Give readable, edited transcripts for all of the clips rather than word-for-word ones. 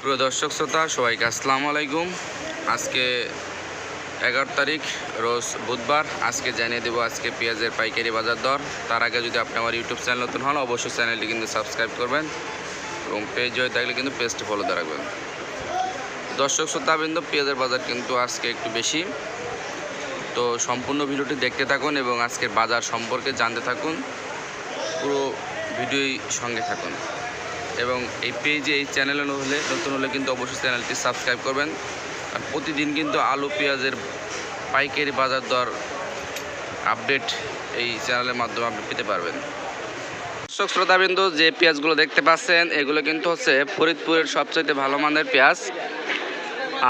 সুপ্রিয় দর্শক শ্রোতা সবাইকে আসসালামু আলাইকুম। আজকে 11 তারিখ রোজ বুধবার। আজকে জানিয়ে দেবো আজকে পেঁয়াজের পাইকারি বাজার দর। তার আগে যদি আপনি আমার ইউটিউব চ্যানেল নতুন হন অবশ্যই চ্যানেলটি কিন্তু সাবস্ক্রাইব করবেন এবং পেজ হয়ে থাকলে কিন্তু পেজটি ফলো দিয়ে রাখবেন। দর্শক শ্রোতাবৃন্দ, পেঁয়াজের বাজার কিন্তু আজকে একটু বেশি, তো সম্পূর্ণ ভিডিওটি দেখতে থাকুন এবং আজকের বাজার সম্পর্কে জানতে থাকুন। পুরো ভিডিওই সঙ্গে থাকুন এবং এই পেজে এই চ্যানেলে নতুন হলে কিন্তু অবশ্যই চ্যানেলটি সাবস্ক্রাইব করবেন। আর প্রতিদিন কিন্তু আলু পেঁয়াজের পাইকারি বাজার দর আপডেট এই চ্যানেলের মাধ্যমে আপনি পেতে পারবেন। দর্শক শ্রোতাবিন্দু, যে পেঁয়াজগুলো দেখতে পাচ্ছেন এগুলো কিন্তু হচ্ছে ফরিদপুরের সবচাইতে ভালো মানের পেঁয়াজ।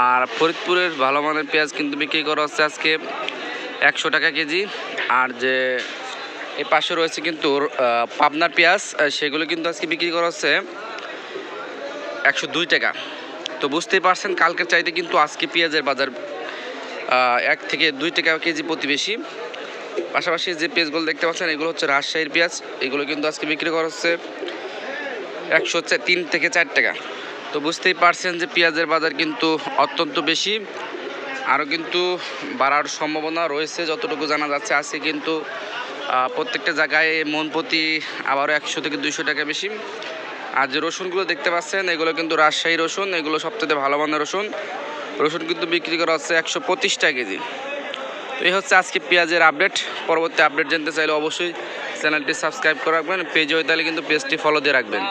আর ফরিদপুরের ভালো মানের পেঁয়াজ কিন্তু বিক্রি করা হচ্ছে আজকে 100 টাকা কেজি। আর যে এর পাশে রয়েছে কিন্তু পাবনার পেঁয়াজ, সেগুলো কিন্তু আজকে বিক্রি করা হচ্ছে 102 টাকা। তো বুঝতেই পারছেন কালকের চাইতে কিন্তু আজকে পেঁয়াজের বাজার 1 থেকে 2 টাকা কেজি প্রতি বেশি। পাশাপাশি যে পেঁয়াজগুলো দেখতে পাচ্ছেন এগুলো হচ্ছে রাজশাহীর পেঁয়াজ, এগুলো কিন্তু আজকে বিক্রি করা হচ্ছে 103 থেকে 4 টাকা। তো বুঝতেই পারছেন যে পেঁয়াজের বাজার কিন্তু অত্যন্ত বেশি, আরও কিন্তু বাড়ার সম্ভাবনা রয়েছে যতটুকু জানা যাচ্ছে। আজকে কিন্তু প্রত্যেকটা জায়গায় মন প্রতি আবারও 100 থেকে 200 টাকা বেশি। আর যে রসুনগুলো দেখতে পাচ্ছেন এগুলো কিন্তু রাজশাহী রসুন, এগুলো সবচেয়ে ভালো মানের রসুন কিন্তু বিক্রি করা হচ্ছে 125 টাকা কেজি। তো এই হচ্ছে আজকে পেঁয়াজের আপডেট। পরবর্তী আপডেট জানতে চাইলে অবশ্যই চ্যানেলটি সাবস্ক্রাইব করে রাখবেন, পেজ হয়ে তাহলে কিন্তু পেজটি ফলো দিয়ে রাখবেন।